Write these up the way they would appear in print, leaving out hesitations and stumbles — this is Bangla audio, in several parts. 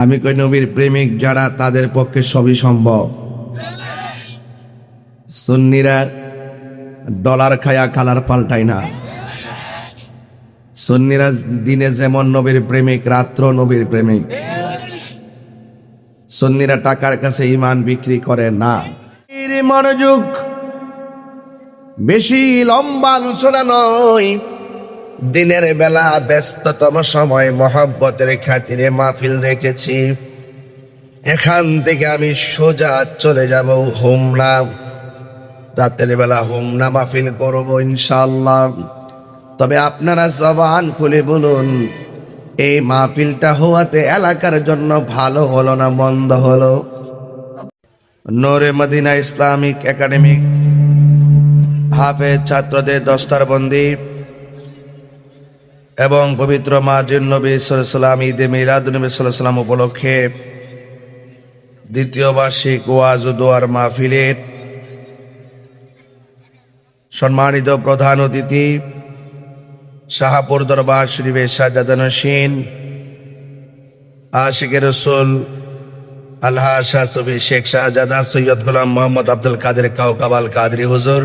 আমি কই নবীর প্রেমিক যারা তাদের পক্ষে সবই সম্ভব। সুন্নিরা ডলার খায়া কালার পাল্টায় না। সুন্নিরা দিনে যেমন নবীর প্রেমিক, রাত্র নবীর প্রেমিক। সুন্নিরা টাকার কাছে ঈমান বিক্রি করে না। মনোযোগ, বেশি লম্বা আলোচনা নয়। দিনের বেলা ব্যস্ততম সময় মহব্বতের খাতিরে মাহফিল রেখেছি। এখান থেকে আমি সোজা চলে যাব হোমনা। রাতের বেলা হোমনা মাহফিল করব ইনশাআল্লাহ। তবে আপনারা জবান খুলে বলুন, এই মাহফিলটা হওয়াতে এলাকার জন্য ভালো হলো না মন্দ হলো? নূরে মদিনা ইসলামিক একাডেমিক হাফেজ ছাত্রদের দস্তারবন্দি এবং পবিত্র মাহদিন নবী সাল্লাল্লাহু আলাইহি ওয়াসাল্লাম ঈদে মিলাদুন নবী সাল্লাল্লাহু আলাইহি ওয়াসাল্লাম উপলক্ষে দ্বিতীয় বার্ষিক ওয়াজ ও দোয়ার মাহফিলের সম্মানিত প্রধান অতিথি শাহপুর দরবার শরীফের সাজ্জাদানশীন আশিকে রাসূল আলহাজ শাহ সুফি শেখ শাহজাদা সৈয়দ গোলাম মোহাম্মদ আব্দুল কাদের কাউকাবাল কাদরি হুজুর,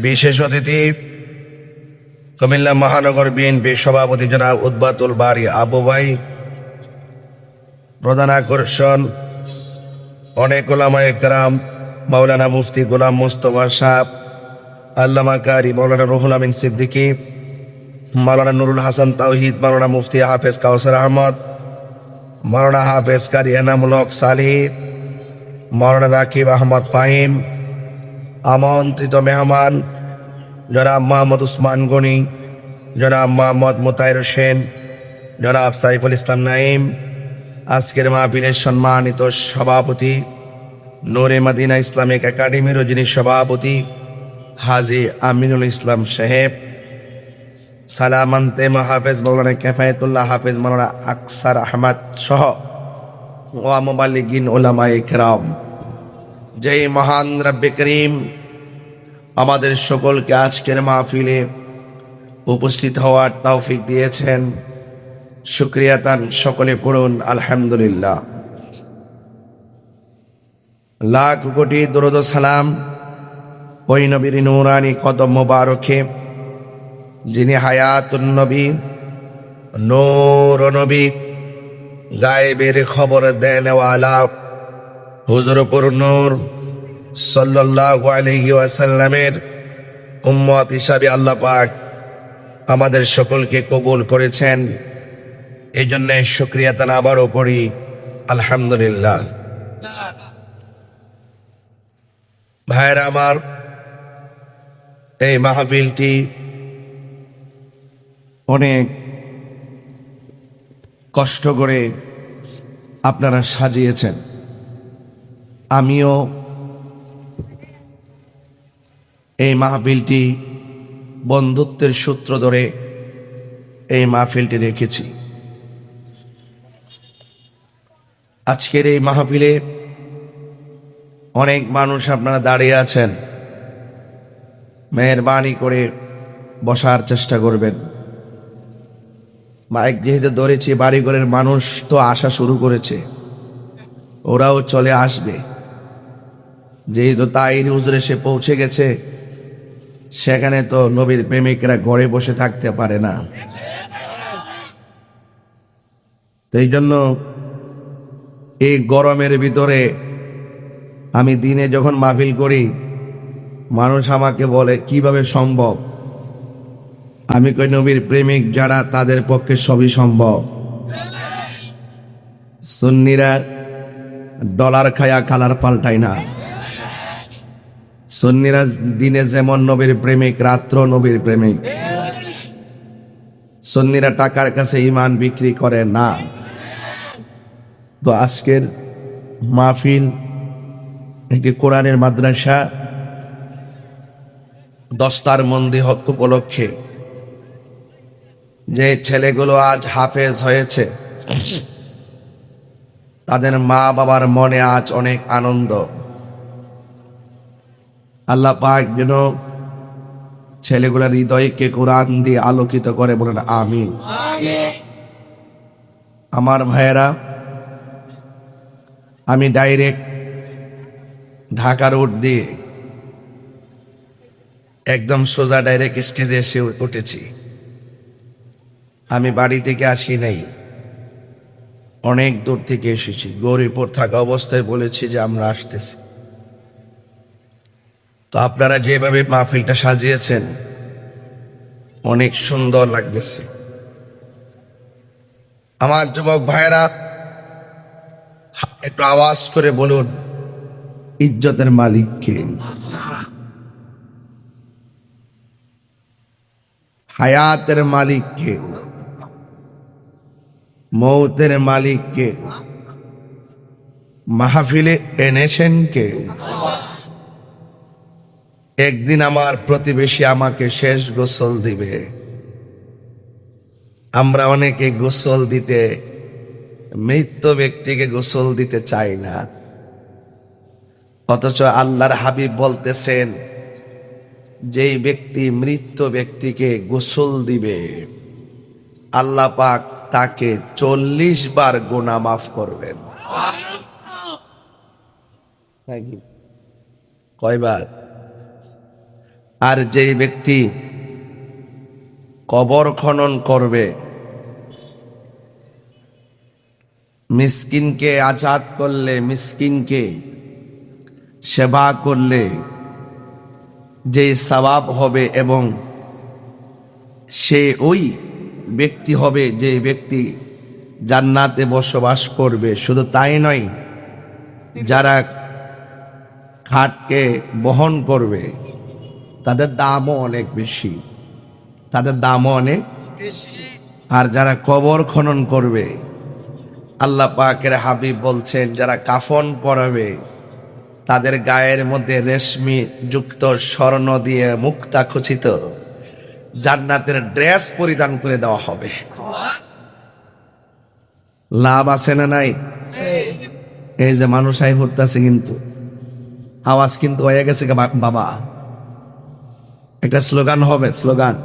বিশেষ অতিথি কুমিল্লা মহানগর বিএনপি সভাপতি জনাব উদ্বাতুল বারী আবু ভাই, প্রধান আকর্ষণ অনেক উলামায়ে কেরাম, মাওলানা মুফতি গোলাম মুস্তফা সাহেব, আল্লামা কারি মাওলানা রুহুল আমিন সিদ্দিকী, মাওলানা নুরুল হাসান তাওহীদ, মাওলানা মুফতি হাফেজ কাউসার আহমদ, মাওলানা হাফেজ কারি এনামুল হক সালেহী, মাওলানা রাকিব আহমদ ফাহিম, আমন্ত্রিত মেহমান জনাব মোহাম্মদ উসমান গনি, জনাব মোহাম্মদ মোতায়ের হোসেন, জনাব সাইফুল ইসলাম নাঈম, আজকের মাহফিলের সম্মানিত সভাপতি নূরে মদিনা ইসলামিক একাডেমির যিনি সভাপতি হাজী আমিনুল ইসলাম সাহেব, সালামান্তে হাফেজ মাওলানা কিফায়াতুল্লাহ হাফেজ মাওলানা আকসার আহমদ সহ ওয়া মুবাল্লিগিন উলামায়ে কেরাম, যেই মহান রব্বে করিম আমাদের সকলকে আজকের মাহফিলে উপস্থিত হওয়ার তৌফিক দিয়েছেন, শুকরিয়া তান সকলে পড়ুন আলহামদুলিল্লাহ। লাখ কোটি দরুদ ও সালাম ওই নবীর নূরানি কদম মোবারকে, যিনি হায়াতুন নবী, নূর নবী, গায়েবের খবর দেনওয়ালা, হুজুরপুর নূর সাল্লাল্লাহু আলাইহি ওয়াসাল্লামের উম্মত হিসাবে আল্লাহ পাক আমাদের সকলকে কবুল করেছেন। এই জন্য শুকরিয়া তান আবারও পড়ি আলহামদুলিল্লাহ। ভাইরা আমার, এই মাহফিলটি অনেক কষ্ট করে আপনারা সাজিয়েছেন। আমিও এই মাহফিলটি বন্ধুত্বের সূত্র ধরে এই মাহফিলটি রেখেছি। আজকের এই মাহফিলে অনেক মানুষ আপনারা দাঁড়িয়ে আছেন, মেহেরবানি করে বসার চেষ্টা করবেন। মাইক যেহেতু ধরেছি, বাড়িঘরের মানুষ তো আসা শুরু করেছে, ওরাও চলে আসবে। যেহেতু তাইর হুজুর এসে পৌঁছে গেছে, সেখানে তো নবীর প্রেমিকরা ঘরে বসে থাকতে পারে না। তো এই জন্য এই গরমের ভিতরে আমি দিনে যখন মাহফিল করি, মানুষ আমাকে বলে কিভাবে সম্ভব। আমি কই নবীর প্রেমিক যারা তাদের পক্ষে সবই সম্ভব। সুন্নিরা ডলার খায়া কালার পাল্টায় না। সুন্নিরা দিনে যেমন নবীর প্রেমিক, রাত্র নবীর প্রেমিক। সুন্নিরা টাকার কাছে ঈমান বিক্রি করে না। তো আজকের মাহফিল একটি কোরআনের মাদ্রাসা দস্তার মন্দি হক উপলক্ষে, যে ছেলেগুলো আজ হাফেজ হয়েছে, তাদের মা বাবার মনে আজ অনেক আনন্দ। আল্লাহ পাক যেন ছেলেগুলার হৃদয়কে কোরআন দিয়ে আলোকিত করে, বলেন আমিন। আমার ভাইয়েরা, আমি ডাইরেক্ট ঢাকা রোড দিয়ে একদম সোজা ডাইরেক্ট স্টেজে এসে উঠেছি। আমি বাড়ি থেকে আসি নাই, অনেক দূর থেকে এসেছি। গৌরীপুর থাকা অবস্থায় বলেছি যে আমরা আসতেছি। তো আপনারা যেভাবে মাহফিলটা সাজিয়েছেন অনেক সুন্দর লাগতেছে। আমার যুবক ভাইয়েরা, একটু আওয়াজ করে বলুন, ইজ্জতের মালিক কে? হায়াতের মালিক কে? মৌতের মালিক কে? মাহফিলে এনেছেন কে? একদিন আমার প্রতিবেশী আমাকে শেষ গোসল দিবে। আমরা অনেকে গোসল দিতে, মৃত ব্যক্তিকে গোসল দিতে চাই না, অথচ আল্লাহর হাবিব বলতেছেন যেই ব্যক্তি মৃত ব্যক্তিকে গোসল দিবে আল্লাহ পাক তাকে 40 বার গুনাহ মাফ করবেন। কয়বার? আর যেই ব্যক্তি কবর খনন করবে, মিসকিনকে আজাদ করলে, মিসকিনকে সেবা করলে যে সওয়াব হবে, এবং সে ওই ব্যক্তি হবে যে ব্যক্তি জান্নাতে বসবাস করবে। শুধু তাই নয়, যারা খাটকে বহন করবে তাদের দামও অনেক বেশি, তাদের দামও অনেক বেশি। আর যারা কবর খনন করবে, আল্লাহ পাকের হাবিব বলছেন যারা কাফন পরাবে তাদের গায়ের মধ্যে রেশমি যুক্ত স্বর্ণ দিয়ে মুক্তা খচিত জান্নাতের ড্রেস পরিধান করে দেওয়া হবে। লাভ আছে না নাই? এই যে মানুষ আই হতেছে, কিন্তু আওয়াজ কিন্তু হয়ে গেছে বাবা। একটা স্লোগান হবে, স্লোগান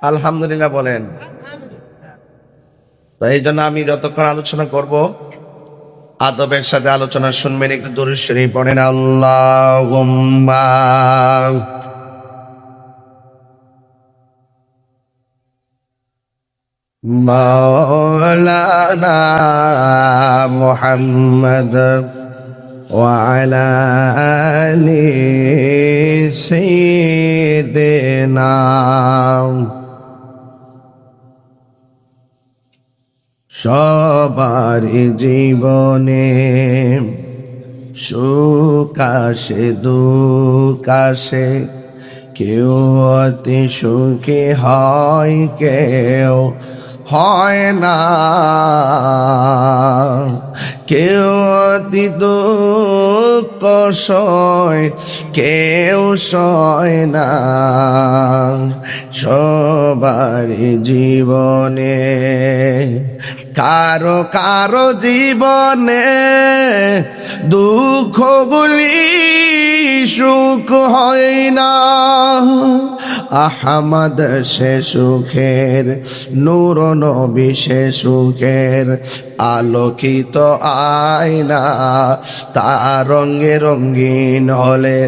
আলহামদুলিল্লাহ বলেন। তো এই জন্য আমি যতক্ষণ আলোচনা করব আদবের সাথে আলোচনা শুনবেন। একটু দরুদ শরীফ পড়েন। আল্লাহুম্মা মাওলানা মুহাম্মদ ওয়া আলা আলি সাইয়্যিদিনা। সবার জীবনে সুখ আসে দুঃখ আসে, কেউ অতি সুখী হয় কেউ হয় না, কেউ অতি দুঃখ সয় কেউ সয় না। সবার জীবনে কারো কারো জীবনে দুঃখ বলি সুখ হয় না। আহমদ সে সুখের, নূর নবী সে সুখের আলোকিত আয়না। তার রঙে রঙিন হলে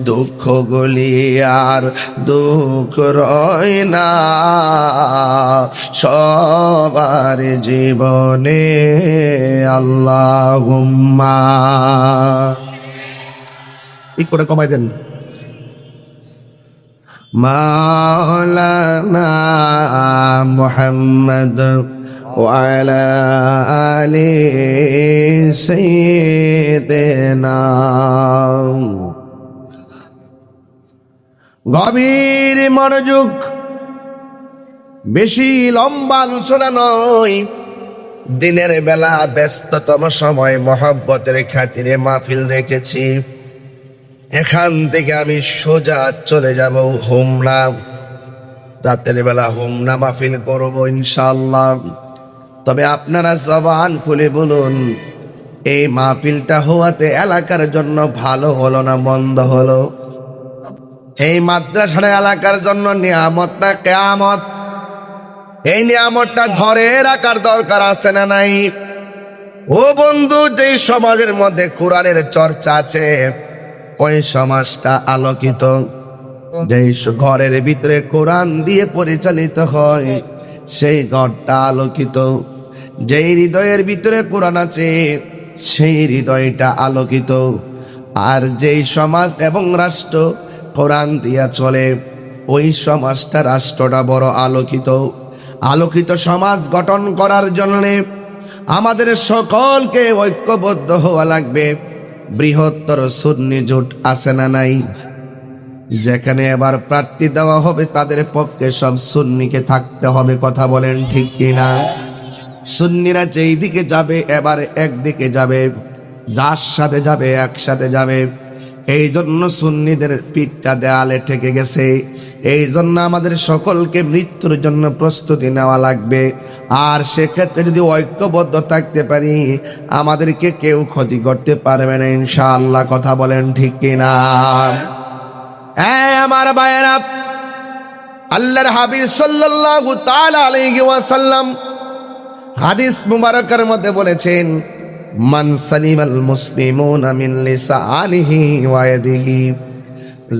দুঃখ গুলি আর দুঃখ রয় না। সবার জীবনে আল্লাহুম্মা ই করে কমাই দেন। মাওলানা মুহাম্মদ ওয়া আলা আলি সাইয়্যিদিনা। গভীর মনোযোগ, বেশি লম্বা আলোচনা নয়। দিনের বেলা ব্যস্ততম সময় মহব্বতের খাতিরে মাহফিল রেখেছি। এখান থেকে আমি সোজা চলে যাব হোমনা। রাতের বেলা হোমনা মাহফিল করব ইনশাআল্লাহ। তবে আপনারা জবান খুলে বলুন, এই মাহফিলটা হওয়াতে এলাকার জন্য ভালো হলো না মন্দ হলো? এই মাদ্রাসার এলাকার জন্য নিয়ামত না কিয়ামত? এই নিয়ামতটা ধরে রাখার দরকার আছে না নাই? ও বন্ধু, যেই সমাজের মধ্যে কোরআনের চর্চা আছে ওই সমাজটা আলোকিত। যেই ঘরের ভিতরে কোরআন দিয়ে পরিচালিত হয় সেই ঘরটা আলোকিত। যেই হৃদয়ের ভিতরে কোরআন আছে সেই হৃদয়টা আলোকিত। আর যেই সমাজ এবং রাষ্ট্র কোরআন দিয়া চলে ওই সমাজটা, রাষ্ট্রটা বড় আলোকিত। আলোকিত সমাজ গঠন করার জন্য আমাদের সকলকে ঐক্যবদ্ধ হওয়া লাগবে। বৃহত্তর সুন্নি জোট আছে না নাই? যেখানে এবার প্রার্থী দেওয়া হবে তাদের পক্ষে সব সুন্নিকে থাকতে হবে। কথা বলেন ঠিক কিনা? সুন্নিরা যেই দিকে যাবে এবার একদিকে যাবে, যার সাথে যাবে একসাথে যাবে। এই জন্য সুন্নিদের পিঠটা দেয়ালে ঠেকে গেছে। এই জন্য আমাদের সকলকে মৃত্যুর জন্য প্রস্তুতি নেওয়া লাগবে। আর সেক্ষেত্রে যদি ঐক্যবদ্ধ থাকতে পারি আমাদেরকে কেউ ক্ষতি করতে পারবে না ইনশাআল্লাহ। কথা বলেন ঠিক কিনা? আমার ভাইয়েরা, আল্লাহর হাবিব সাল্লাল্লাহু তাআলা আলাইহি ওয়াসাল্লাম হাদিস মুবারকের মধ্যে বলেছেন, মান সালিমাল মুসলিমুনা মিন লিসানিহি ওয়া ইয়াদিহি,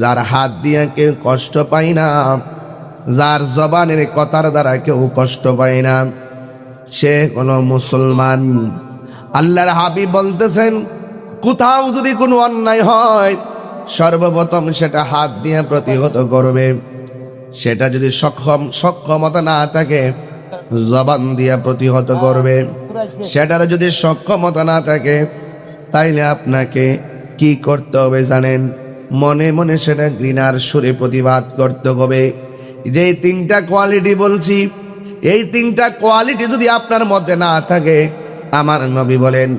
যার হাত দিয়ে কেউ কষ্ট পায় না, যার জবানের কথার দ্বারা কেউ কষ্ট পায় না, সে হলো মুসলমান। আল্লাহর হাবিব বলতেছেন, কোথাও যদি কোনো অন্যায় হয় সর্বপ্রথম সেটা হাত দিয়ে প্রতিহত করবে। সেটা যদি সক্ষমতা না থাকে জবান দিয়ে প্রতিহত করবে। সেটার যদি সক্ষমতা না থাকে তাইলে আপনাকে কি করতে হবে জানেন? মনে মনে সেটা ঘৃণার সুরে প্রতিবাদ করতে হবে। যে তিনটা কোয়ালিটি বলছি, এই তিনটা কোয়ালিটি যদি আপনার মধ্যে না থাকে, আমার নবী বলেন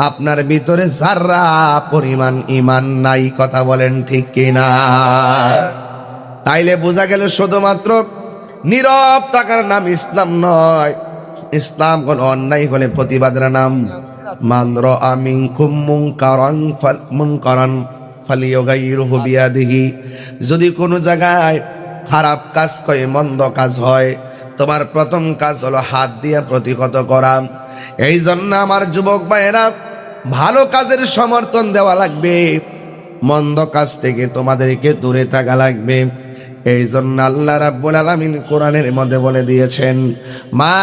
আপনার ভিতরে যারা পরিমাণ ঈমান নাই। কথা বলেন ঠিক কিনা? তাইলে বোঝা গেল শুধুমাত্র নীরব থাকার নাম ইসলাম নয়। ইসলাম কোন অন্যায় হলে প্রতিবাদের নাম। মান রাআ মিনকুম মুনকারান ফালিয়ুগাইরহু বিয়াদিহি, যদি কোনো জায়গায় খারাপ কাজ হয়, মন্দ কাজ হয়, তোমার প্রথম কাজ হলো হাত দিয়ে প্রতিহত করা। এই জন্য আমার যুবক ভাইয়েরা, ভালো কাজের সমর্থন দেওয়া লাগবে, মন্দ কাজ থেকে তোমাদেরকে দূরে থাকা লাগবে। এই জন্য আল্লাহ রাব্বুল আলামিন কোরআনের মধ্যে বলে দিয়েছেন, মা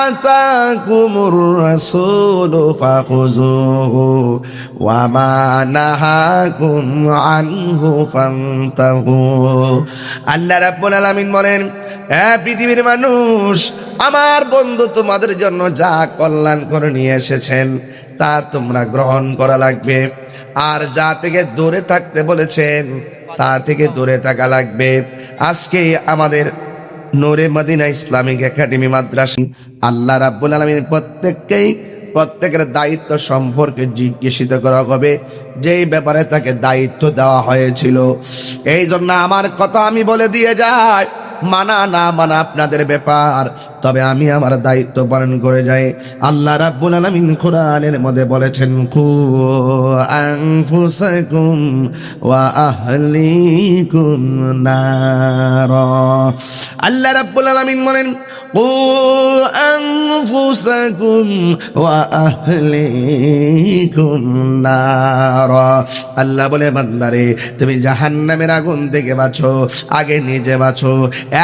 আতাকুমুর রাসূলু ফাখুযুহু ওয়া মা নাহাকুম আনহু ফান্তাহু। আল্লাহ রাব্বুল আলামিন বলেন, পৃথিবীর মানুষ, আমার বন্ধু তোমাদের জন্য যা কল্যাণ করে নিয়ে এসেছেন তা তোমরা গ্রহণ করা লাগবে। আর যা থেকে দূরে থাকতে বলেছেন তা থেকে দূরে থাকা লাগবে। আজকে আমাদের নূরে মদিনা ইসলামিক একাডেমি মাদ্রাসা আল্লাহ রাব্বুল আলামিন প্রত্যেকের দায়িত্ব সম্পর্কে জিজ্ঞাসিত করা হবে, যেই ব্যাপারে তাকে দায়িত্ব দেওয়া হয়েছিল। এই জন্য আমার কথা আমি বলে দিয়ে যাই, মানা না মানা আপনাদের ব্যাপার, তবে আমি আমার দায়িত্ব পালন করে যাই। আল্লাহ রাব্বুল আলামিন কোরআনের মধ্যে বলেছেন, কু আনফুসাকুম ওয়া আহলিকুম নারা। আল্লাহ রাব্বুল আলামিন বলেন, কু আনফুসাকুম ওয়া আহলিকুম নারা। আল্লাহ বলে, বান্দারে তুমি জাহান্নামের আগুন থেকে বাঁচো, আগে নিজে বাঁচো,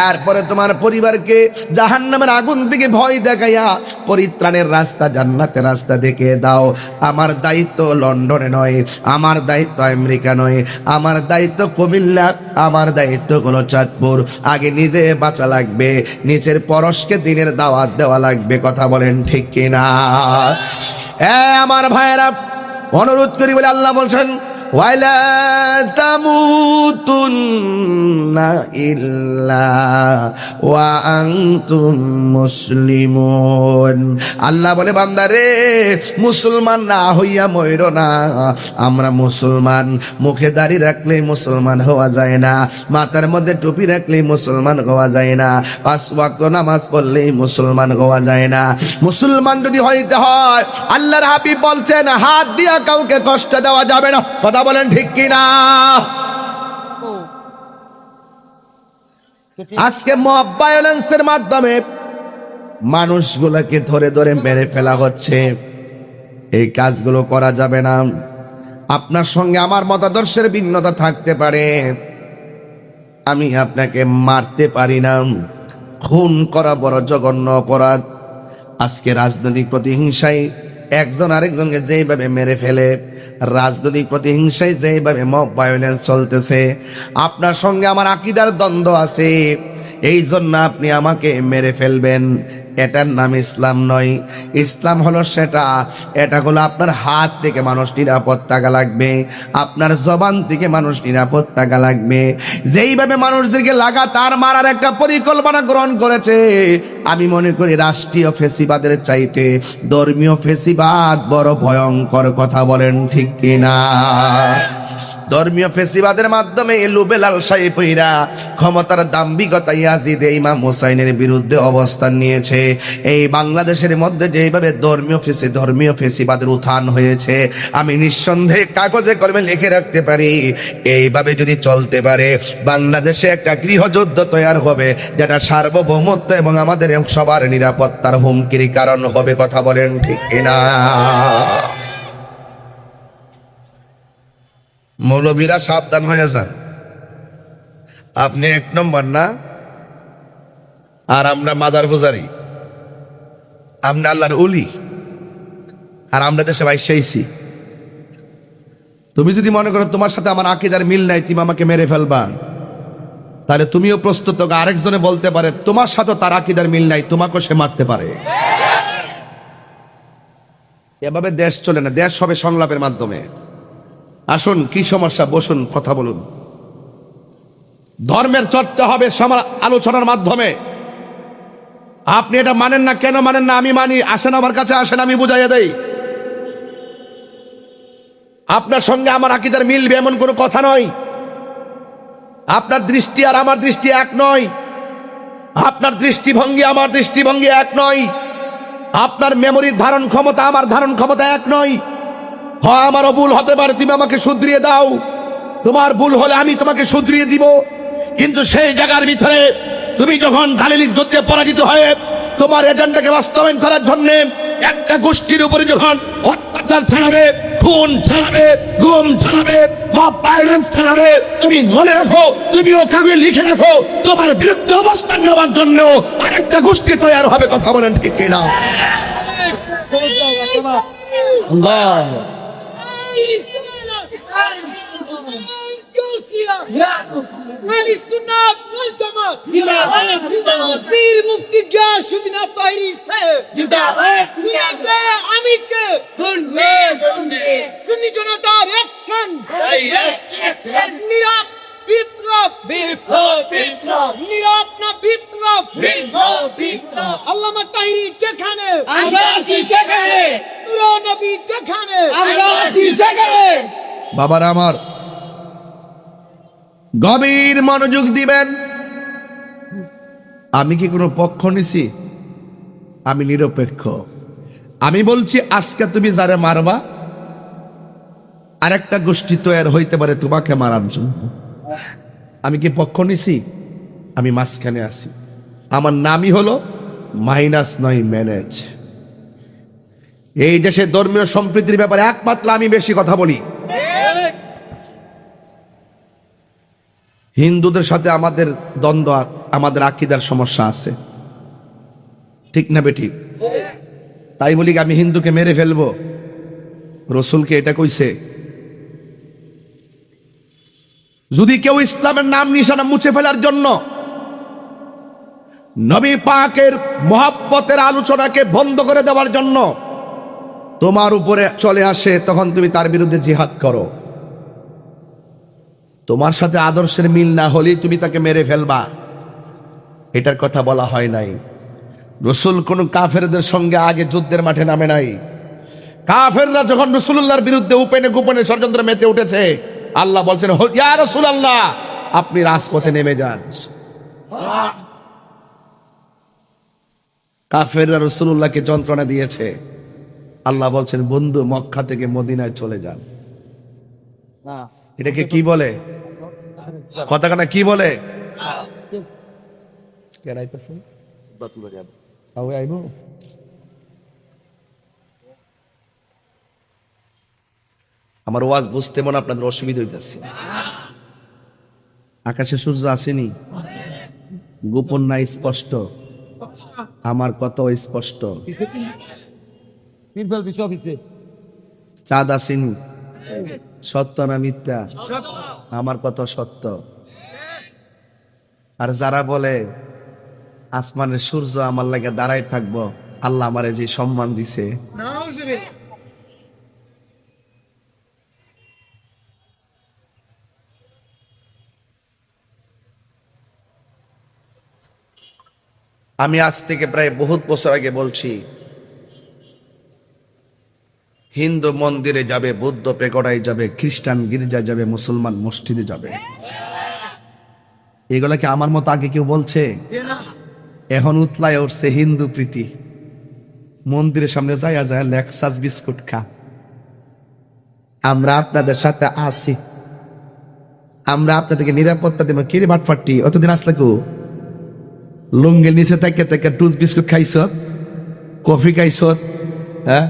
এরপরে তোমার পরিবারকে জাহান্নামের আগুন থেকে ভয় দেখাইয়া পরিত্রাণের রাস্তা, জান্নাতের রাস্তা দেখিয়ে দাও। আমার দায়িত্ব লন্ডনে নয়, আমার দায়িত্ব আমেরিকা নয়, আমার দায়িত্ব কুমিল্লা, আমার দায়িত্ব হলো চাঁদপুর। আগে নিজে বাঁচা লাগবে, নিজের পরশকে দিনের দাওয়াত দেওয়া লাগবে। কথা বলেন ঠিক কিনা? আমার ভাইয়েরা, অনুরোধ করি বলে আল্লাহ বলছেন, ওয়ালা তামুতুন তামুতুন্না ইল্লা ওয়া আনতুম মুসলিমুন। আল্লাহ বলে বান্দারে মুসলমান না হইয়া মইরো না। আমরা মুসলমান, মুখে দাড়ি রাখলে মুসলমান হওয়া যায় না, মাথার মধ্যে টুপি রাখলে মুসলমান হওয়া যায় না, 5 ওয়াক্ত নামাজ পড়লে মুসলমান হওয়া যায় না। মুসলমান যদি হইতে হয়, আল্লাহর হাবিব বলছেন হাত দিয়া কাউকে কষ্ট দেওয়া যাবে না। কথা বলেন ঠিক কিনা? আজকে মব ভায়োলেন্সের মাধ্যমে মানুষগুলোকে ধরে ধরে মেরে ফেলা হচ্ছে। এই কাজগুলো করা যাবে না। আপনার সঙ্গে আমার মতাদর্শের ভিন্নতা থাকতে পারে, আমি আপনাকে মারতে পারি না। খুন করা বড় জঘন্য অপরাধ। আজকে রাজনৈতিক প্রতিহিংসায় একজন আরেকজনকে যেইভাবে মেরে ফেলে, রাজনৈতিক প্রতিহিংসায় যেইভাবে মব ভায়োলেন্স চলতেছে, আপনার সঙ্গে আমার আকীদার দ্বন্দ্ব আছে, এই জন্য আপনি আমাকে মেরে ফেলবেন, এটার নাম ইসলাম নয়। ইসলাম হলো সেটা, এটা হলো আপনার হাত থেকে মানুষ নিরাপদ থাকা লাগবে, আপনার জবান থেকে মানুষ নিরাপদ থাকা লাগবে। যেইভাবে মানুষদেরকে লাগাতার মারার একটা পরিকল্পনা গ্রহণ করেছে, আমি মনে করি রাষ্ট্রীয় ফেসিবাদের চাইতে ধর্মীয় ফেসিবাদ বড় ভয়ঙ্কর। কথা বলেন ঠিক কিনা? ধর্মীয় ফেসিবাদের মাধ্যমে লোভে লালসায় পইরা ক্ষমতার দাম্ভিকতা ইয়াজিদ ইমাম হুসাইনের বিরুদ্ধে অবস্থান নিয়েছে। এই বাংলাদেশের মধ্যে যেভাবে ধর্মীয় ফেসিবাদের উত্থান হয়েছে, আমি নিঃসন্দেহে কাগজে কলমে লিখে রাখতে পারি, এইভাবে যদি চলতে পারে বাংলাদেশে একটা গৃহযুদ্ধ তৈরি হবে, যেটা সার্বভৌমত্ব এবং আমাদের সবার নিরাপত্তার হুমকির কারণ হবে। কথা বলেন ঠিক কিনা? মৌলবীরা সাবধান হয়ে যান। আপনি 1 নম্বর না, আর আমরা মাজার পূজারি, আমরা আল্লাহর ওলি, আর আমরা দেশে বাইশাইছি। তুমি যদি মনে করো তোমার সাথে আমার আকীদার মিল নাই, তুমি আমাকে মেরে ফেলবা, তাহলে তুমিও প্রস্তুত। আরেকজনে বলতে পারে তোমার সাথে তার আকীদার মিল নাই, তোমাকেও সে মারতে পারে। এভাবে দেশ চলে না, দেশ হবে সংলাপের মাধ্যমে। আসুন, কি সমস্যা, বসুন, কথা বলুন। ধর্মের চর্চা হবে আলোচনার মাধ্যমে। আপনি এটা মানেন না, কেন মানেন না? আমি মানি, আসেন আমার কাছে, আসেন, আমি বুঝাইয়া দেই। আপনার সঙ্গে আমার আকীদার মিলবে এমন কোনো কথা নয়। আপনার দৃষ্টি আর আমার দৃষ্টি এক নয়। আপনার দৃষ্টিভঙ্গি আমার দৃষ্টিভঙ্গি এক নয়। আপনার মেমোরির ধারণ ক্ষমতা আমার ধারণ ক্ষমতা এক নয়। হয় আমারও ভুল হতে পারে, তুমি আমাকে শুধরিয়ে দাও, তোমার ভুল হলে আমি তোমাকে শুধরিয়ে দিব। কিন্তু সেই জায়গার ভিতরে তুমি যখন দালিলিক যুদ্ধে পরাজিত হয়ে তোমার এজেন্ডাকে বাস্তবায়ন করার জন্য একটা গোষ্ঠীর উপরে যখন অত্যাচার চালাবে, খুন চালাবে, গুম চালাবে, মব ভায়োলেন্স চালাবে, তুমি মনে রাখো, তুমিও কাগজে লিখে রাখো, তোমার বিরুদ্ধে অবস্থান নেওয়ার জন্য আরেকটা গোষ্ঠী তৈরি হবে। কথা বলেন ঠিক কিনা? পীর মুফতি গিয়াসউদ্দিন আত্তাহিরি সাহেব জিন্দাবাদ। আমি কে শুনবে সুন্নি জনতার অ্যাকশন, নীরব বিপ্লব, বিপ্লব নীরব না বিপ্লব, বিপ্লব। আল্লামা তাহিরি যেখানে, আমরা আছি সেখানে। নূর নবী যেখানে, আমরা আছি সেখানে। বাবারা আমার, গভীর মনোযোগ দিবেন। আমি কি কোনো পক্ষ নিছি? আমি নিরপেক্ষ। আমি বলছি আজকে তুমি যারে মারবা, আরেকটা গোষ্ঠী তৈরি হইতে পারে তোমাকে মারার জন্য। আমি কি পক্ষ নিছি? আমি মাঝখানে আছি। আমার নামই হলো মাইনাস নয় ম্যানেজ। এই দেশে ধর্মীয় সম্প্রীতির ব্যাপারে একমাত্র আমি বেশি কথা বলি। হিন্দুদের সাথে আমাদের দ্বন্দ্ব, আমাদের আকীদার সমস্যা আছে, ঠিক না বেঠিক? তাই বলি আমি হিন্দুকে মেরে ফেলবো? রসুলকে এটা কইছে? যদি কেউ ইসলামের নাম নিশানা মুছে ফেলার জন্য নবী পাকের মহব্বতের আলোচনাকে বন্ধ করে দেওয়ার জন্য তোমার উপরে চলে আসে, তখন তুমি তার বিরুদ্ধে জিহাদ করো। তোমার সাথে আদর্শের মিল না হলেই তুমি তাকে মেরে ফেলবা, এটার কথা বলা হয় নাই। রসুল কোন কাফেরদের সঙ্গে আগে যুদ্ধের মাঠে নামে নাই। কাফেররা যখন রসুল্লাহর বিরুদ্ধে উপেনে গোপনে ষড়যন্ত্র মেতে উঠেছে, আল্লাহ বলছেন, ইয়া রাসূলুল্লাহ, আপনি রাজপথে নেমে যান। কাফেররা রসুল্লাহকে যন্ত্রণা দিয়েছে, আল্লাহ বলছেন, বন্ধু মক্কা থেকে মদিনায় চলে যান। এটাকে কি বলে? কথাখানা কি বলে? আমার ওয়াজ বুঝতে মনে আপনাদের অসুবিধা হইতেছে। আকাশে সূর্য আসেনি, গোপন না স্পষ্ট? আমার কত স্পষ্ট। চাঁদ আসেনি, সত্য না মিথ্যা? আমার কত সত্য। আর যারা বলে আসমানের সূর্য আমার লাগে দাঁড়াই থাকবো, আল্লাহ আমারে যে সম্মান দিছে, আমি আজ থেকে প্রায় বহুত বছর আগে বলছি, হিন্দু মন্দিরে যাবে, বৌদ্ধ পেগোডায় যাবে, খ্রিস্টান গির্জায় যাবে, মুসলমান মসজিদে যাবে। এগুলা কি আমার মতো আগে কেউ বলছে? এখন উতলায় উঠছে হিন্দু প্রীতি। মন্দিরের সামনে যায় যায় লেক্সাস বিস্কুট খা, আমরা আপনাদের সাথে আছি, আমরা আপনাদেরকে নিরাপত্তা দেব। কিরে বাটফাটি, অতদিন আসলে কো লুঙ্গের নিচে থেকে থেকে টুস বিস্কুট খাইছ, কফি খাইছ? হ্যাঁ,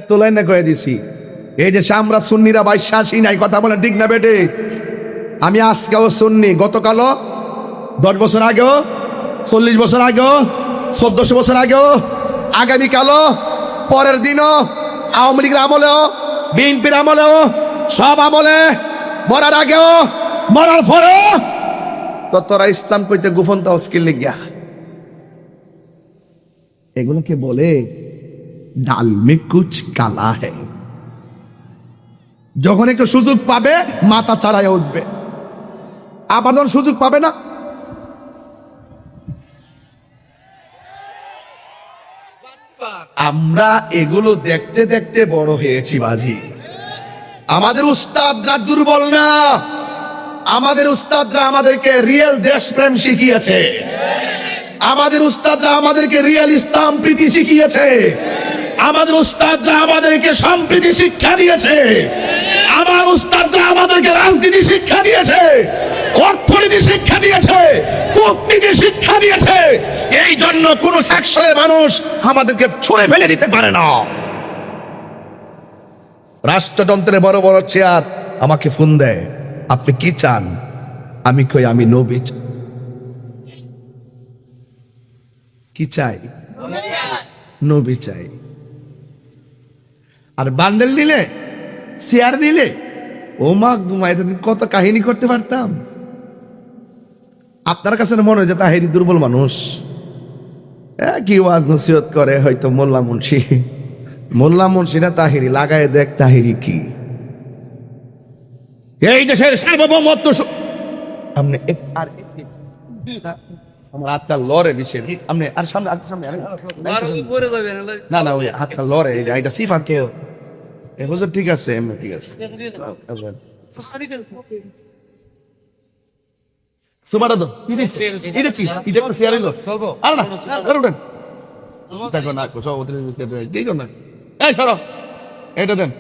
তোলাই না কয়ে দিছি। এই যে আমরা সুন্নিরা বাইশাসী নাই, কথা বলে ঠিক না বেটে? আমি আজকেও সুন্নি, গতকালও, 10 বছর আগেও, 40 বছর আগেও, 1400 বছর আগেও, আগামীকালও, পরের দিনও, আওয়ামী লীগের আমলেও, বিএনপির আমলেও, সব আমলে, মরার আগেও, মরার পরেও। তো তোরা ইসলাম কইতে গোপন তাওস্কিল লিখিয়া এগুলোকে বলে ডাল মে কুচ কালা है। যখন একটু সুযোগ পাবে মাথা চাড়ায় উঠবে, আবার যখন সুযোগ পাবে না, আমরা এগুলো দেখতে দেখতে বড় হয়েছি বাজি। আমাদের উস্তাদরা দুর্বল না, আমাদের উস্তাদরা আমাদেরকে রিয়েল দেশপ্রেম শিখিয়েছে, আমাদের উস্তাদরা আমাদেরকে রিয়েল ইসলাম প্রীতি শিখিয়েছে, আমাদের উস্তাদরা আমাদেরকে সম্প্রীতি শিক্ষা দিয়েছে, আমার উস্তাদরা আমাদেরকে রাজনীতি শিক্ষা দিয়েছে, অর্থনীতি শিক্ষা দিয়েছে, কূটনীতি শিক্ষা দিয়েছে। এই জন্য কোন সেকশনের মানুষ আমাদেরকে ছুঁড়ে ফেলে দিতে পারে না। রাষ্ট্রযন্ত্রের বড় বড় চেয়ার আমাকে ফোন দেয়, আপনি কি চান? আমি কই, আমি নবী চাই। কি চাই? নবী চাই। আর বান্ডেল নিলে, চেয়ার নিলে, ও মা ঘুমাই, কত কাহিনী করতে পারতাম। আপনার কাছে মনে হয় যে তাহিরি দুর্বল মানুষ, কি ওয়াজ নসিহত করে হয়তো মোল্লা মুন্সি। মোল্লা মুন্সি না তাহিরি, লাগায় দেখ তাহিরি কি। এই দেশের সার্বভৌমত্ব আপনি আমার হাতটা লড়ে বিষয় আপনি আর সামনে না না, ওই হাতটা লড়ে, এটা সিফাত কেউ হুজুর। ঠিক আছে, এমনি ঠিক আছে। সুমারা দো এটা কি এটা তো শেয়ার হইলো আর না আর উঠেন দেখো না কো সব ওদের কি করো না, এই সরো এটা দেন।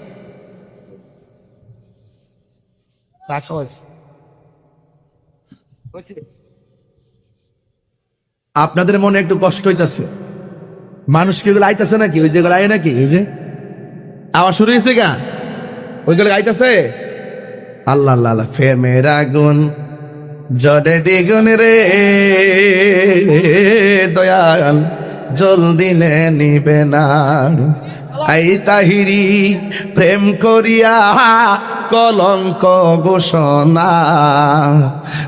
আপনাদের মনে একটু কষ্ট হইতাছে, মানুষ কি ওইগুলো আইতাছে নাকি? ওই যেগুলো আয় নাকি, ওই যে আওয়াজ শুরু হয়েছে গা, ওইগুলো আইতাছে। আল্লাহ আল্লাহ আল্লাহ, ফের মেরা গুন জলে দ্বিগুণ রে দয়াল, জল দিলে নিবে না। আই তাহিরি প্রেম করিয়া কলঙ্ক ঘোষণা,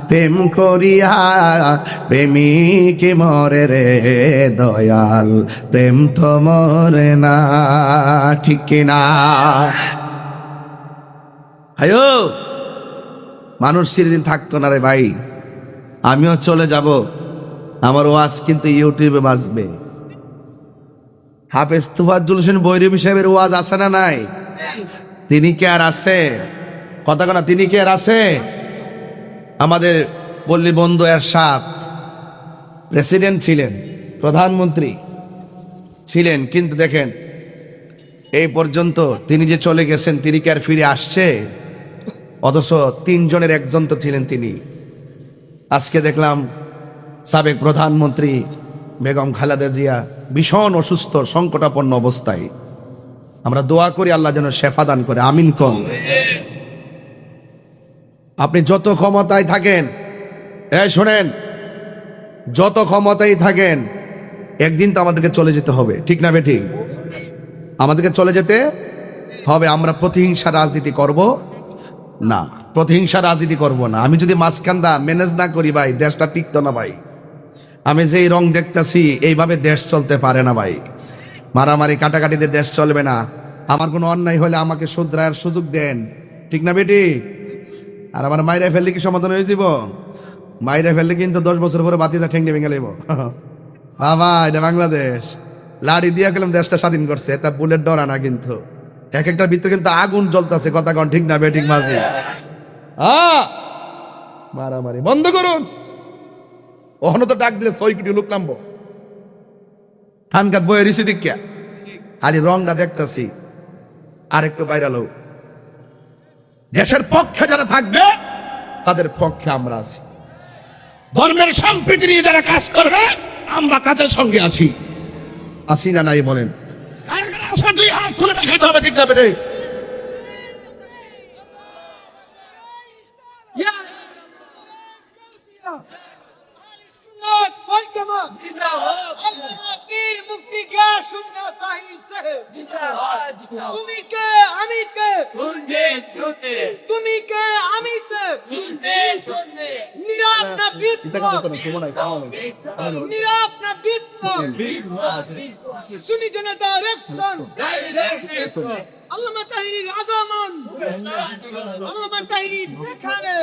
প্রেম করিয়া প্রেমিক মরে রে দয়াল, প্রেম তো মরে না। ঠিক কিনা? হায়ো মানুষ চিরদিন থাকতো না রে ভাই, আমিও চলে যাব, আমার ওয়াজ কিন্তু ইউটিউবে বাজবে। হাফেজ তুফাজ্জল হোসেন বৈরবী সাহেবের ওয়াজ আছে না নাই? তিনি কি আর আছে? কথা কথা, তিনি কি আর আছে? আমাদের পল্লী বন্ধু এরশাদ প্রেসিডেন্ট ছিলেন, প্রধানমন্ত্রী ছিলেন, কিন্তু দেখেন এই পর্যন্ত তিনি যে চলে গেছেন, তিনি কি আর ফিরে আসছে? অথচ 3 জনের একজন তো ছিলেন তিনি। আজকে দেখলাম সাবেক প্রধানমন্ত্রী বেগম খালেদা জিয়া ভীষণ অসুস্থ, সংকটাপন্ন অবস্থায়। আমরা দোয়া করি আল্লাহ যেন শেফা দান করে, আমিন কম। আপনি যত ক্ষমতায় থাকেন, শোনেন, যত ক্ষমতায় থাকেন, একদিন তো আমাদেরকে চলে যেতে হবে, ঠিক না বেঠিক? আমাদেরকে চলে যেতে হবে। আমরা প্রতিহিংসা রাজনীতি করব না, প্রতিহিংসা রাজনীতি করব না। আমি যদি মাঝখানটা ম্যানেজ না করি ভাই, দেশটা টিকতো না ভাই। আমি যেই রং দেখতেছি এইভাবে দেশ চলতে পারে না ভাই। মারামারি কাটাকাটিতে দেশ চলবে না। আমার কোনো অন্যায় হলে আমাকে শুধরার সুযোগ দেন, ঠিক না বেটি? আর আমার মাইরা ফেললে কি সমাধান হয়ে যাব? মাইরা ফেললে কিন্তু 10 বছর পরে বাতিটা ঠেঙ্গে ভেঙে লেব। বাবা, এটা বাংলাদেশ, লাড়ি দিয়া গেলাম, দেশটা স্বাধীন করছে, তা বুলেট ডরা না কিন্তু। এক একটার ভিতরে কিন্তু আগুন জ্বলতেছে, কথা কন ঠিক না বেঠিক? মাঝে মারামারি বন্ধ করুন। ওখানে তো ডাক দিলে 6 কোটি লোক নামবো। হানকাত বইয়ের ঋষি দীক্ষা খালি রংটা দেখতেছি, আর একটু বাইরালো। দেশের পক্ষে যারা থাকবে তাদের পক্ষে আমরা আছি। ধর্মের সম্প্রীতি নিয়ে যারা কাজ করবে আমরা তাদের সঙ্গে আছি। আছি না নাই বলেন? দুই হাত খুলে দেখাতে হবে, ঠিক না বেটে? তুমি কে আমি কে, তুমি কে আমি কে, নীরব না বিপ্লব, নীরব না বিপ্লব, সুনি জনতার অ্যাকশন, আল্লামা তাহির আগমন, আল্লামা তাহির যেখানে।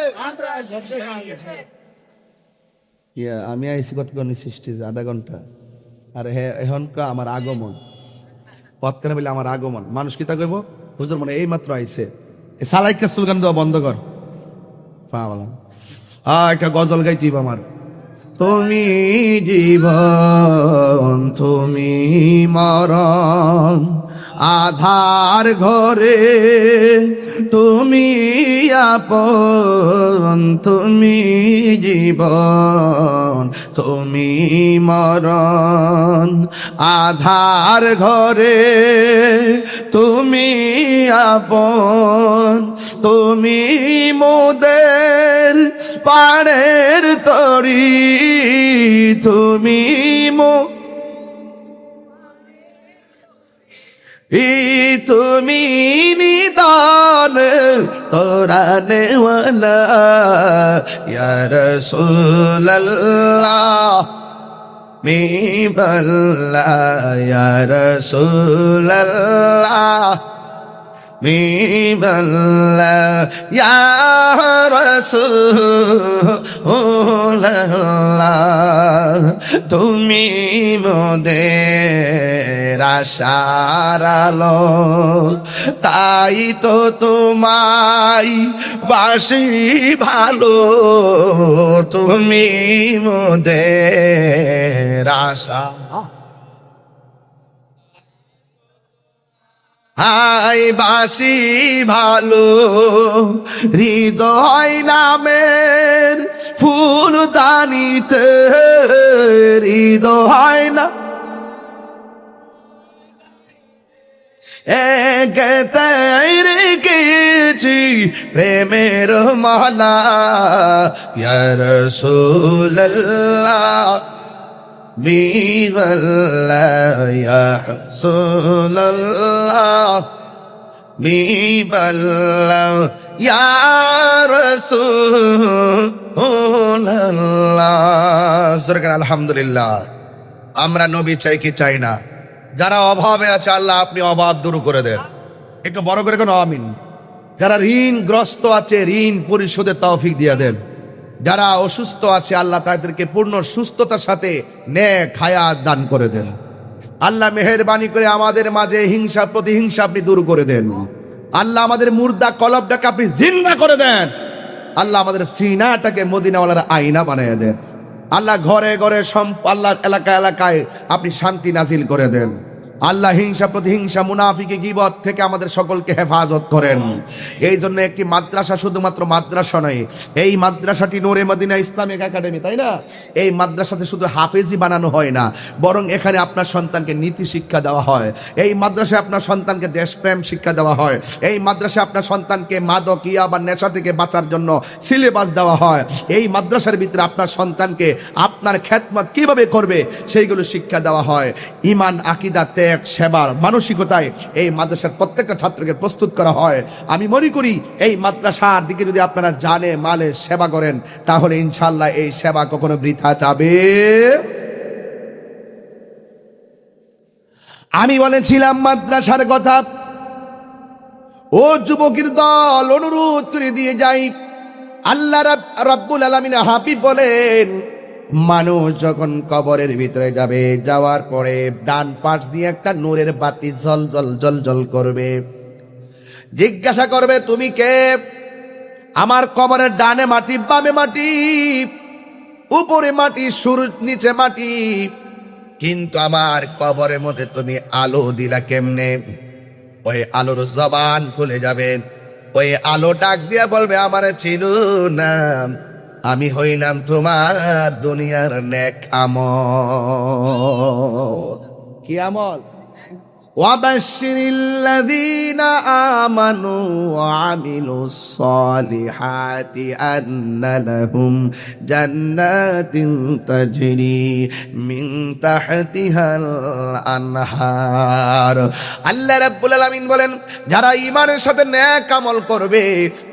আমি আইসি কতক্ষণ সৃষ্টি 1/2 ঘন্টা, আর এখনকার আমার আগমন পথখানে বলে আমার আগমন। মানুষ কি তা কইব? হুজুর মানে এই মাত্র আইছে, সালাইকা স্লোগান দেওয়া বন্ধ কর। একটা গজল গাইতিব আমার। তুমি জীবন তুমি মরণ, আধার ঘরে তুমি আপন, তুমি জীবন তুমি মরণ, আধার ঘরে তুমি আপন, তুমি মোদের পাড়ের তরি, তুমি তুমি নিদান তোরানেওয়ালা ইয়া রাসূলুল্লাহ, মি বল্লা ইয়া রাসূলুল্লাহ, মি বল্লা ইয়া রাসূলুল্লাহ, তুমি মোদের আশার আলো, তাই তো তোমায় বাসি ভালো, তুমি মোদের আশা। হাই বাসি ভালো, হৃদয় নামের ফুলদানিতে, হৃদয় না একেতে রেখেছি প্রেমের মালা, ইয়া রাসূলুল্লাহ, বিবল্লাহ ইয়া রাসূলুল্লাহ, বিবল্লাহ ইয়া রাসূলুল্লাহ। সরকার আলহামদুলিল্লাহ। আমরা নবী চাই কি চাই না? যারা অভাবে আছে আল্লাহ আপনি অভাব দূর করে দেন। একটু বড় করে কোন আমিন। যারা ঋণগ্রস্ত আছে ঋণ পরিশোধের তৌফিক দিয়ে দেন। যারা অসুস্থ আছে আল্লাহ তাদেরকে পূর্ণ সুস্থতার সাথে নেক হায়াত দান করে দেন। আল্লাহ মেহেরবানি করে আমাদের মাঝে হিংসা প্রতিহিংসা আপনি দূর করে দেন। আল্লাহ আমাদের মুর্দা কলবটাকে আপনি জিন্দা করে দেন। আল্লাহ আমাদের সিনাটাকে মদিনাওয়ালার আয়না বানিয়ে দেন। আল্লাহ ঘরে ঘরে আল্লাহ এলাকায় এলাকায় আপনি শান্তি নাজিল করে দেন। আল্লাহ হিংসা প্রতিহিংসা মুনাফিকি গীবত থেকে আমাদের সকলকে হেফাজত করেন। এই জন্য একটি মাদ্রাসা শুধুমাত্র মাদ্রাসা নয়, এই মাদ্রাসাটি নূরে মদিনা ইসলামিক একাডেমি, তাই না? এই মাদ্রাসাতে শুধু হাফেজি বানানো হয় না, বরং এখানে আপনার সন্তানকে নীতি শিক্ষা দেওয়া হয়। এই মাদ্রাসায় আপনার সন্তানকে দেশপ্রেম শিক্ষা দেওয়া হয়। এই মাদ্রাসায় আপনার সন্তানকে মাদক ইয়া বা নেশা থেকে বাঁচার জন্য সিলেবাস দেওয়া হয়। এই মাদ্রাসার ভিতরে আপনার সন্তানকে আপনার খেদমত কিভাবে করবে সেইগুলো শিক্ষা দেওয়া হয়। ঈমান, আকীদা, ত্যাগ, সেবার মানসিকতায় এই মাদ্রাসার প্রত্যেকটা ছাত্রকে প্রস্তুত করা হয়। আমি মনে করি এই মাদ্রাসার দিকে যদি আপনারা জানে মালে সেবা করেন তাহলে ইনশাআল্লাহ এই সেবা কখনো বৃথা যাবে। আমি বলেছিলাম মাদ্রাসার কথা, ও যুবকের দল, অনুরোধ করে দিয়ে যাই, আল্লাহ রাব্বুল আলামিন হাবিব বলেন, মানুষ যখন কবরের ভিতরে যাবে, যাওয়ার পরে ডান পাশ দিয়ে একটা নূরের বাতি জল জল জল জল করবে। জিজ্ঞাসা করবে, তুমি কে? আমার কবরের ডানে মাটি, বামে মাটি, উপরে মাটি, সূর্য নিচে মাটি, কিন্তু আমার কবরের মধ্যে তুমি আলো দিলা কেমনে? ওই আলোর জবান খুলে যাবে। ওই আলো ডাক দিয়া বলবে, আমারে চিনো না, আমি হইলাম তোমার দুনিয়ার নেক আমল। কি আমল? ওয়াবাশশিরিল্লাযীনা আমানু ওয়া আমিলুস সালিহাতি আন্না লাহুম জান্নাতিন তাজরি মিন তাহতিহাল আনহার। আল্লাহ রাব্বুল আলামিন বলেন, যারা ঈমানের সাথে নেক আমল করবে,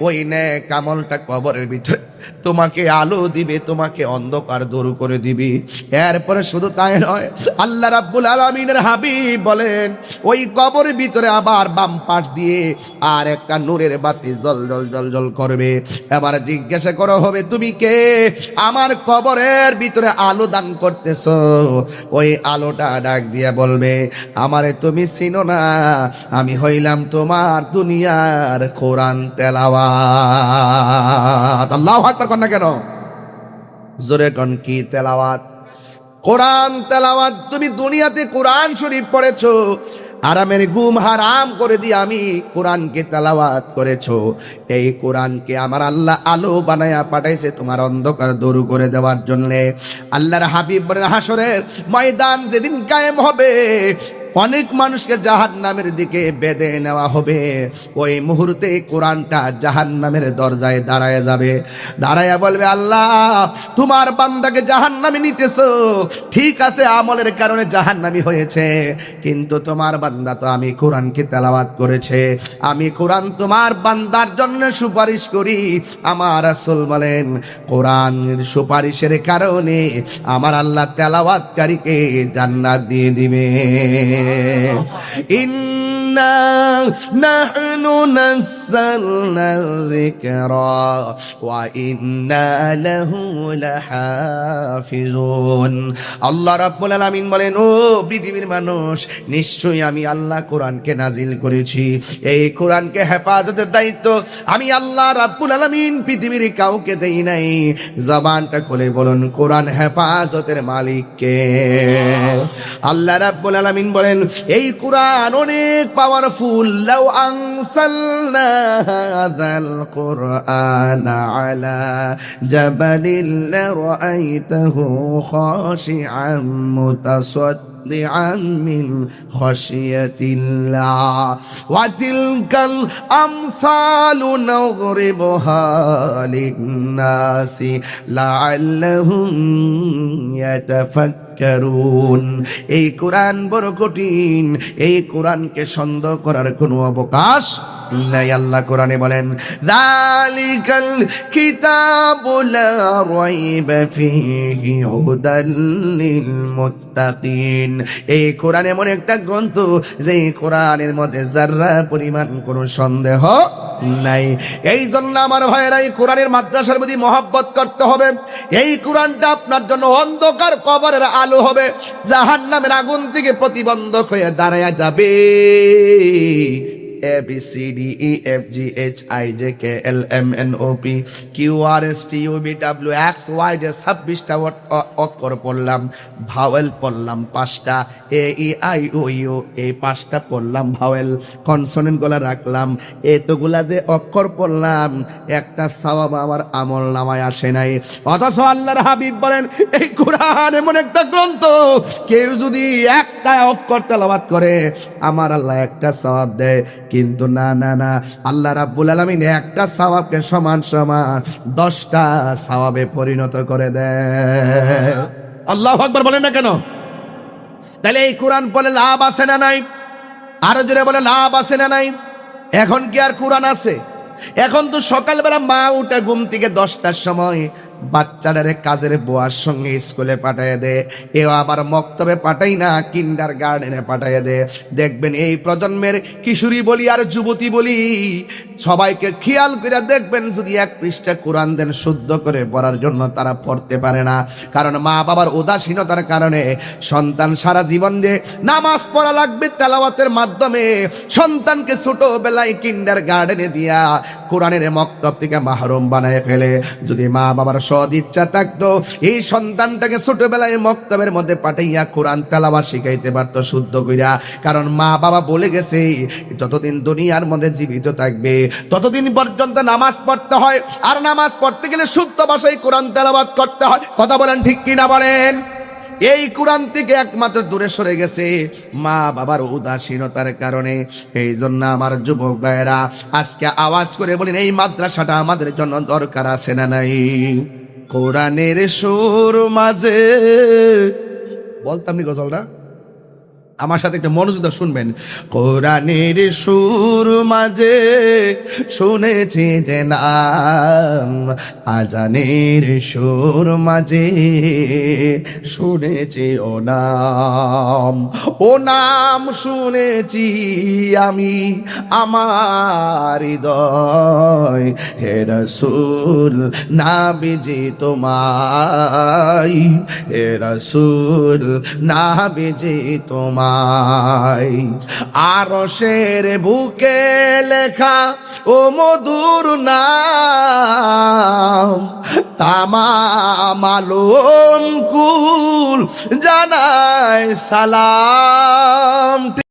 ওই নেক আমলটা কবরের ভিতরে তোমাকে আলো দিবে, তোমাকে অন্ধকার দূর করে দিবে। এরপরে শুধু তাই নয়, আল্লাহ রাব্বুল আলামিনের হাবিব বলেন, ওই কবরের ভিতরে আবার বাম পাশ দিয়ে আর একটা নূরের বাতি জল জল জল জল করবে। এবার জিজ্ঞাসা করা হবে, তুমি কে? আমার কবরের ভিতরে আলো দান করতেছো। ওই আলোটা ডাক দিয়ে বলবে, আমারে তুমি চিনো না, আমি হইলাম তোমার দুনিয়ার কোরআন তেলাওয়াত। আল্লাহু আকবার কর না কেন? জোরে কোন কি তেলাওয়াত? কোরআন তেলাওয়াত। তুমি দুনিয়াতে কোরআন শরীফ পড়েছো, আরামের ঘুম হারাম করে দিয়ে আমি কোরআনকে তেলাওয়াত করেছো। এই কোরআনকে আমার আল্লাহ আলো বানায়া পাঠাইছে তোমার অন্ধকার দূর করে দেওয়ার জন্য। আল্লাহর হাবিব বলেন, হাসরের ময়দান যেদিন কায়েম হবে, অনেক মানুষকে জাহান্নামের দিকে বেঁধে নেওয়া হবে। ওই মুহূর্তে কোরআনটা জাহান্নামের দরজায় দাঁড়ায় যাবে। দাঁড়ায়া বলবে, আল্লাহ তোমার বান্দাকে জাহান্নামে নিতেছো, ঠিক আছে আমলের কারণে জাহান্নামী হয়েছে, কিন্তু তোমার বান্দা তো আমি কোরআনকে তেলাওয়াত করেছে, আমি কোরআন তোমার বান্দার জন্য সুপারিশ করি। আমার রাসূল বলেন, কোরআনের সুপারিশের কারণে আমার আল্লাহ তেলাওয়াতকারীকে জান্নাত দিয়ে দিবে। ইন্না নাহনু নাযালনা যিকরা ওয়া ইন্না লাহু লাহাফিজুন। আল্লাহ রাব্বুল আলামিন বলেন, ও পৃথিবীর মানুষ, নিশ্চয়ই আমি আল্লাহ কোরআনকে নাজিল করেছি। এই কোরআনকে হেফাজতের দায়িত্ব আমি আল্লাহ রাব্বুল আলামিন পৃথিবীর কাউকে দেই নাই। জবানটা খুলে বলুন, কোরআন হেফাজতের মালিক কে? আল্লাহ রাব্বুল আলামিন বলেন, এই কোরআন অনেক পাওয়ারফুল। লাউ আনসালনা হাযাল কুরআন আলা জাবালিন লারাআইতাহু খাশিআন মুতাসাদ্দিআন মিন খাশিয়াতিল্লাহ ওয়া তিলকাল আমসালু নযরিবুহা লিন-নাসি লাআল্লাহুম ইয়াতাফাক্কারুন। এই কোরআন বড় কঠিন, এই কোরআনকে সন্দেহ করার কোনো অবকাশ নাই। আল্লাহ কোরআনে বলেন, যালিকাল কিতাবু লা রাইবা ফীহি হুদাল লিল মুত্তাকিন। এই কোরআন এমন একটা গ্রন্থ যে কোরআনের মধ্যে যারা পরিমাণ কোনো সন্দেহ নাই। এই জন্য আমার ভাইয়েরা এই কোরআনের মাদ্রাসার প্রতি মহব্বত করতে হবে। এই কোরআনটা আপনার জন্য অন্ধকার কবরের আলো হবে, জাহান্নামের আগুন থেকে প্রতিবন্ধক হয়ে দাঁড়ায়া যাবে। A B C D E F G H I J K L M N O P Q R S T U V W X Y Z 26টা অক্ষর পড়লাম, ভাওয়েল পড়লাম 5টা, A E I O U এই 5টা পড়লাম ভাওয়েল, কনসোনেন্ট গুলা রাখলাম, এতগুলা যে অক্ষর পড়লাম একটা সওয়াব আমার আমল নামায় আসে নাই। অথচ আল্লাহর হাবিব বলেন এই কোরআন এমন একটা গ্রন্থ, কেউ যদি একটা অক্ষর তেলাওয়াত করে আমার আল্লাহ একটা সওয়াব দেয়। কিন্তু না না না, আল্লাহ রাব্বুল আলামিন একটা সওয়াবকে সমান সমান 10টা সওয়াবে পরিণত করে দেয়। আল্লাহু আকবার বলেন না কেন? তাহলে এই কোরআন পড়লে লাভ আছে না নাই? আরো জোরে বলে লাভ আছে না নাই? এখন কি আর কোরআন আছে? এখন তো সকালবেলা মা উঠে ঘুম থেকে 10টার সময় বাচ্চাটারে কাজের বুয়ার সঙ্গে স্কুলে পাঠায় দে, এও আবার মক্তবে পাঠাই না, কিন্ডার গার্ডেনে পাঠায় দে। দেখবেন এই প্রজন্মের কিশোরী বলি আর যুবতী বলি সবাইকে খেয়াল করে দেখবেন, যদি 1 পৃষ্ঠা কোরআন দেন শুদ্ধ করে পড়ার জন্য তারা পড়তে পারে না। কারণ মা বাবার উদাসীনতার কারণে সন্তান সারা জীবন যে নামাজ পড়া লাগবে তেলাওয়াতের মাধ্যমে সন্তানকে ছোটবেলায় কিন্ডার গার্ডেনে দিয়া কোরআনের মক্তব থেকে মাহরুম বানায় ফেলে। যদি মা বাবার সদ ইচ্ছা থাকতো এই সন্তানটাকে ছোটবেলায় মক্তবের মধ্যে পাঠাইয়া কোরআন তেলাওয়াত শিখাইতে পারতো শুদ্ধ কইরা। কারণ মা বাবা বলে গেছে যতদিন দুনিয়ার মধ্যে জীবিত থাকবে ততদিন পর্যন্ত নামাজ পড়তে হয়, আর নামাজ পড়তে গেলে শুদ্ধ ভাষায় কোরআন তেলাওয়াত করতে হয়। কথা বলেন ঠিক কিনা বলেন? এই কোরআন থেকে একমাত্র দূরে সরে গেছে মা বাবার উদাসীনতার কারণে। এই জন্য আমার যুবক ভাইয়েরা আজকে আওয়াজ করে বলেন এই মাদ্রাসাটা আমাদের জন্য দরকার আছে না নাই? কোরআনের সুর মাঝে বলতাম নি গজলটা, আমার সাথে একটা মনোযোগ দিয়ে শুনবেন। কোরআনের সুর মাঝে শুনেছি যে নাম, আজানের সুর মাঝে শুনেছি ও নাম, ও নাম শুনেছি আমি আমার হৃদয়, হে রাসূল নাবিজি তোমায়, হে রাসূল নাবিজি তোমায়। আরশের বুকে লেখা ও মধুর নাম, তামাম আলম কুল জানায় সালাম।